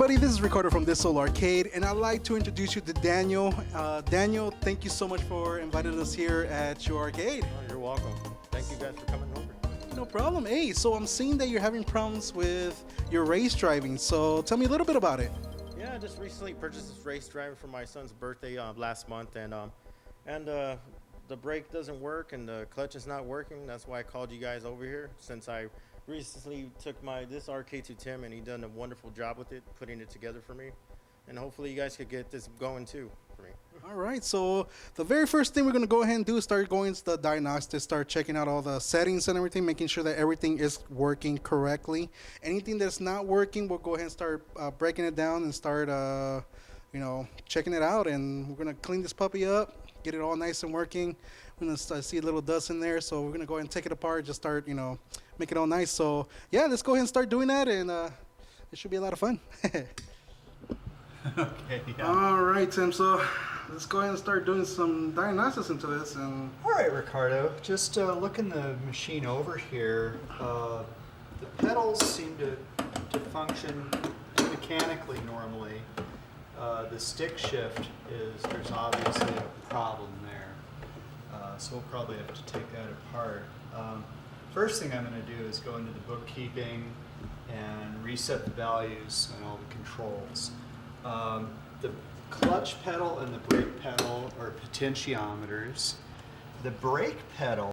everybody, this is Ricardo from This Soul Arcade, and I'd like to introduce you to Daniel. Daniel, thank you so much for inviting us here at your arcade. Oh, you're welcome. Thank you guys for coming over. No problem. Hey, so I'm seeing that you're having problems with your race driving, so tell me a little bit about it. Yeah, I just recently purchased this race driver for my son's birthday last month, and the brake doesn't work and the clutch is not working. That's why I called you guys over here, since I recently took this arcade to Tim, and he done a wonderful job with it, putting it together for me. And hopefully you guys could get this going too for me. All right, so the very first thing we're going to go ahead and do is start going to the diagnostics, start checking out all the settings and everything, making sure that everything is working correctly. Anything that's not working, we'll go ahead and start breaking it down and start, checking it out. And we're going to clean this puppy up, get it all nice and working. We're going to see a little dust in there, so we're going to go ahead and take it apart, just start, make it all nice. So, yeah, let's go ahead and start doing that, and it should be a lot of fun. Okay, yeah. All right, Tim, so let's go ahead and start doing some diagnostics into this. And All right, Ricardo, just looking the machine over here, the pedals seem to function mechanically normally. The stick shift there's obviously a problem there. So we'll probably have to take that apart. First thing I'm going to do is go into the bookkeeping and reset the values on all the controls. The clutch pedal and the brake pedal are potentiometers. The brake pedal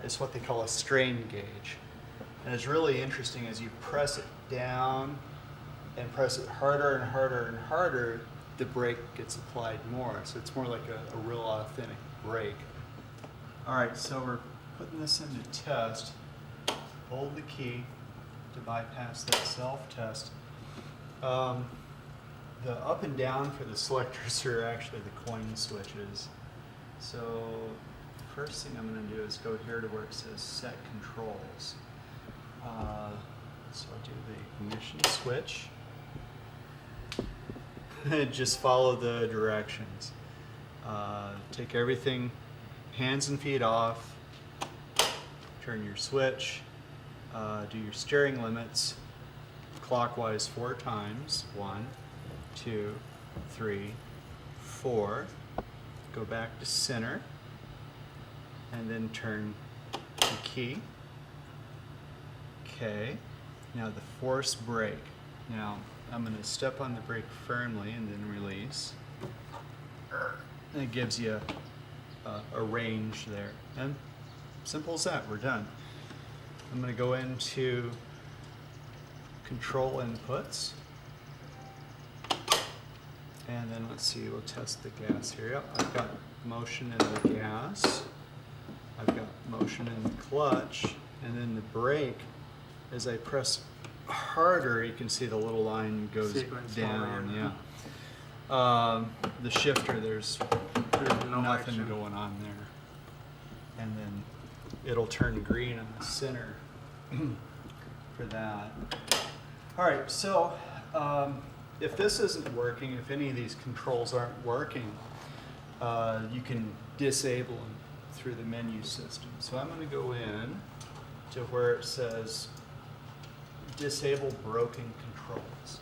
is what they call a strain gauge. And it's really interesting as you press it down and press it harder and harder and harder, the brake gets applied more. So it's more like a real authentic brake. All right, so we're putting this into test. Hold the key to bypass that self-test. The up and down for the selectors are actually the coin switches. So the first thing I'm going to do is go here to where it says set controls. So I'll do the ignition switch. Just follow the directions. Take everything, hands and feet off, turn your switch, do your steering limits clockwise 4 times. 1, 2, 3, 4. Go back to center, and then turn the key. Okay. Now the force brake. Now I'm going to step on the brake firmly and then release. And it gives you a range there. And simple as that. We're done. I'm going to go into control inputs. And then let's see, we'll test the gas here. Yep, I've got motion in the gas. I've got motion in the clutch. And then the brake, as I press harder, you can see the little line goes down. Yeah. The shifter, there's no nothing action going on there. And then it'll turn green in the center for that. All right, so if this isn't working, if any of these controls aren't working, you can disable them through the menu system. So I'm going to go in to where it says disable broken controls.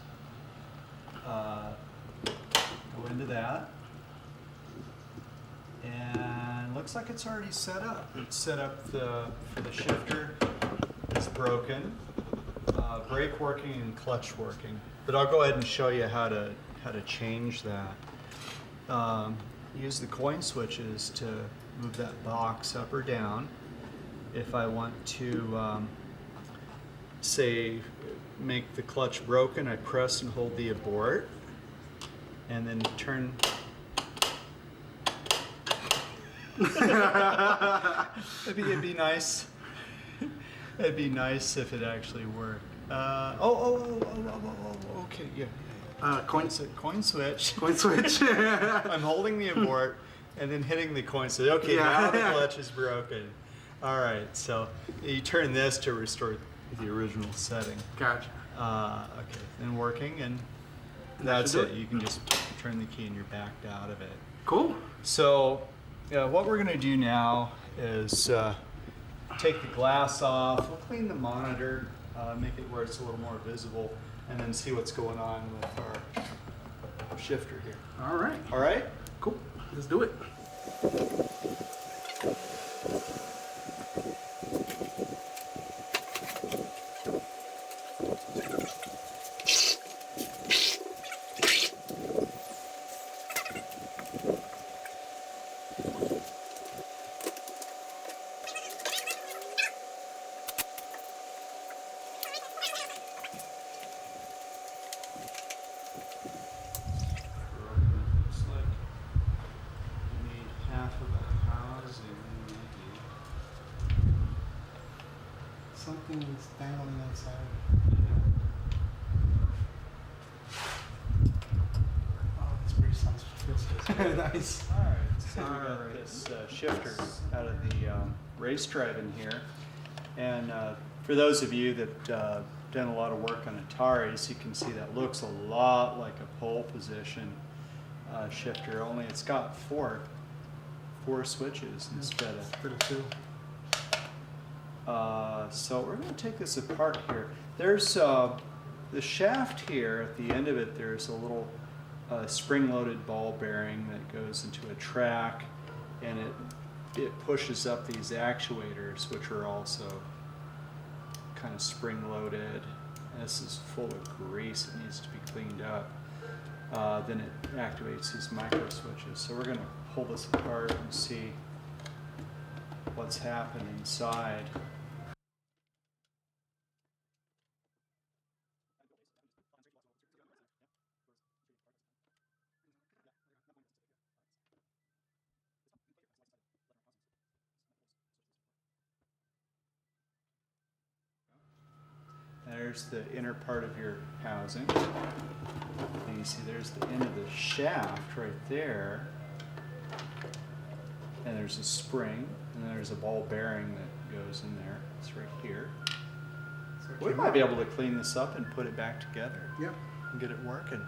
Go into that. And looks like it's already set up. It's set up for the shifter. It's broken. Brake working and clutch working. But I'll go ahead and show you how to change that. Use the coin switches to move that box up or down. If I want to say make the clutch broken, I press and hold the abort, and then turn. It'd be nice. It'd be nice if it actually worked. Okay, yeah. coin switch. Coin switch. I'm holding the abort and then hitting the coin switch. Okay, now the clutch is broken. All right, so you turn this to restore the original setting. Gotcha. Okay, then working, and that's it. You can just turn the key and you're backed out of it. Cool. So what we're going to do now is take the glass off. We'll clean the monitor, make it where it's a little more visible. and then see what's going on with our shifter here. All right. All right? Cool. Let's do it. Looks like you need half of the housing, maybe. Something is dangling inside. Oh, this pretty sounds feels good. Nice. All right, so we got this shifter out of the race driving here. And for those of you that done a lot of work on Ataris, you can see that looks a lot like a pole position shifter, only it's got four switches instead of For the two. so we're going to take this apart here. There's the shaft here at the end of it. There's a little spring-loaded ball bearing that goes into a track, and it pushes up these actuators, which are also kind of spring-loaded. This is full of grease. It needs to be cleaned up. Then it activates these micro switches. So we're going to pull this apart and see what's happened inside. There's the inner part of your housing. And you see there's the end of the shaft right there. And there's a spring, and then there's a ball bearing that goes in there. It's right here. We might be able to clean this up and put it back together. Yep. And get it working.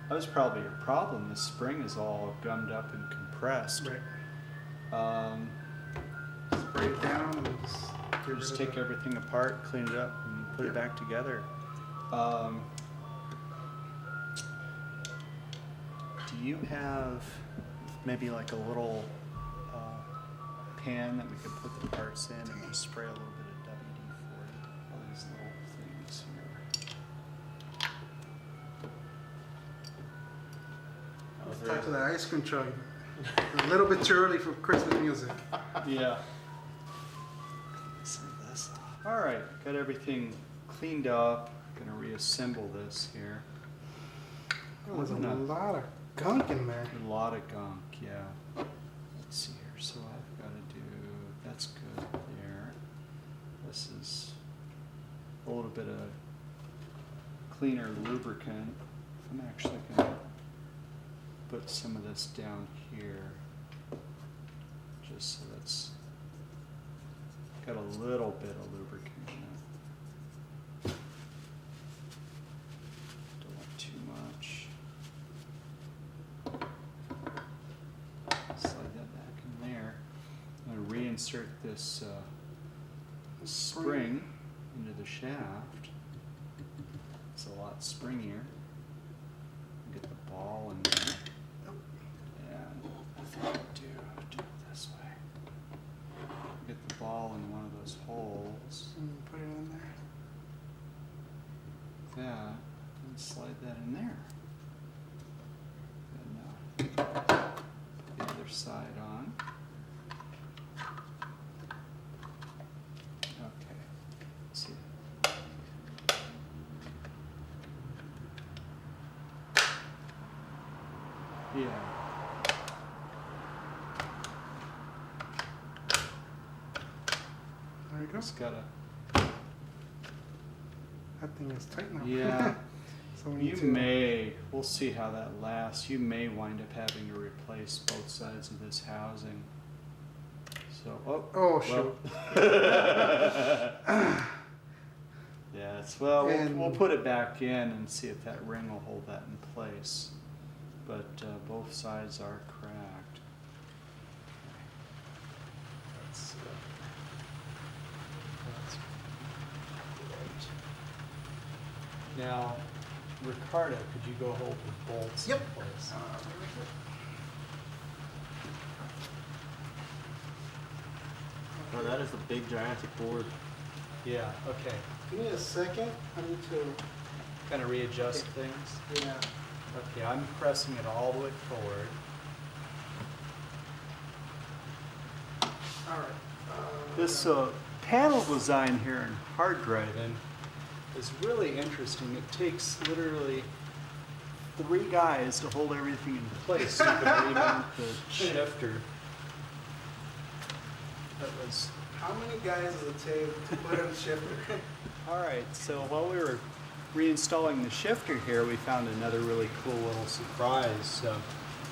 That was probably your problem. The spring is all gummed up and compressed. Right. Spray it down and Just take everything apart, clean it up, and put it back together. Do you have maybe like a little pan that we could put the parts in and just spray a little bit of WD-40? All these little things here. Let's talk to the ice cream truck. A little bit too early for Christmas music. Yeah. All right, got everything cleaned up. Gonna reassemble this here. There was a lot of gunk in there. A lot of gunk, yeah. Let's see here. So I've got to do, that's good there. This is a little bit of cleaner lubricant. I'm actually going to put some of this down here, just so that's got a little bit of lubricant in it. Don't want too much. Slide that back in there. I'm going to reinsert this spring into the shaft. It's a lot springier. Get the ball in there. And I think I'll do it this way. Get the ball in one of those holes. And put it in there. That, and slide that in there. And put the other side on. Okay. Let's see. Yeah. There you go. Just gotta. That thing is tight now. Yeah. So we need You to, may, we'll see how that lasts. You may wind up having to replace both sides of this housing. So, Oh, well. Yeah, it's, well, And- we'll put it back in and see if that ring will hold that in place. But both sides are cracked. That's, that's right. Now, Ricardo, could you go hold the bolts Yep. in place? Oh, that is a big gigantic board. Yeah, okay. Give me a second. I need to. Kind of readjust Okay. things. Yeah. Okay, I'm pressing it all the way forward. All right. This panel design here in hard driving is really interesting. It takes literally 3 guys to hold everything in place so you can remount the shifter. That was How many guys does it take to put on the shifter? all right. So while we were reinstalling the shifter here, we found another really cool little surprise.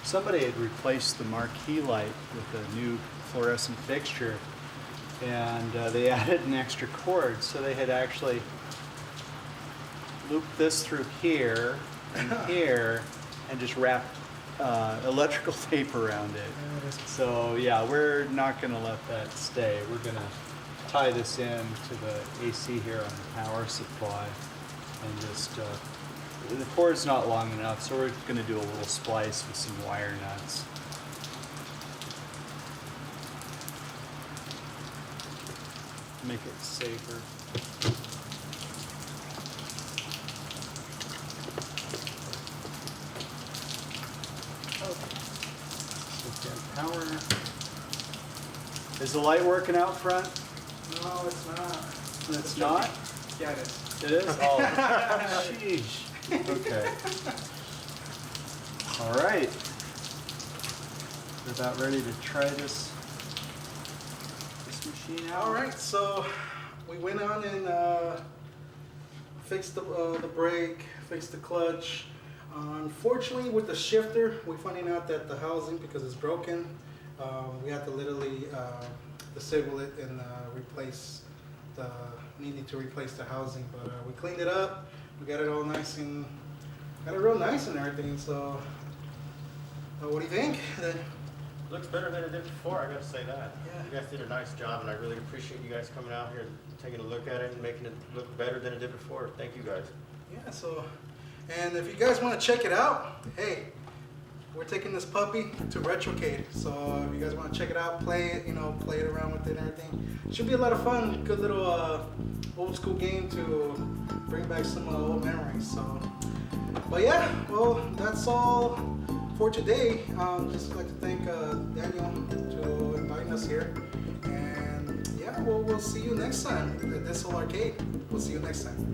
Somebody had replaced the marquee light with a new fluorescent fixture, and they added an extra cord. So they had actually looped this through here and here, and just wrapped electrical tape around it. So yeah, we're not going to let that stay. We're going to tie this in to the AC here on the power supply, and just the cord's not long enough, so we're going to do a little splice with some wire nuts. Make it safer. Power. Is the light working out front? No, it's not. It's not? Yeah, it is. It is? Oh, sheesh. Okay. All right. We're about ready to try this machine out. All right, so we went on and fixed the brake, fixed the clutch. Unfortunately, with the shifter, we're finding out that the housing, because it's broken, we have to literally disable it and needed to replace the housing. But we cleaned it up, we got it all nice and got it real nice and everything. So, what do you think? Looks better than it did before, I gotta say that. Yeah. You guys did a nice job, and I really appreciate you guys coming out here and taking a look at it and making it look better than it did before. Thank you guys. Yeah, so, and if you guys want to check it out, hey, we're taking this puppy to Retrocade. So if you guys want to check it out, play it, play it around with it and everything. Should be a lot of fun. Good little old school game to bring back some old memories. So, but yeah, well, that's all for today. Just like to thank Daniel to inviting us here. And yeah, we'll see you next time at This Old Arcade. We'll see you next time.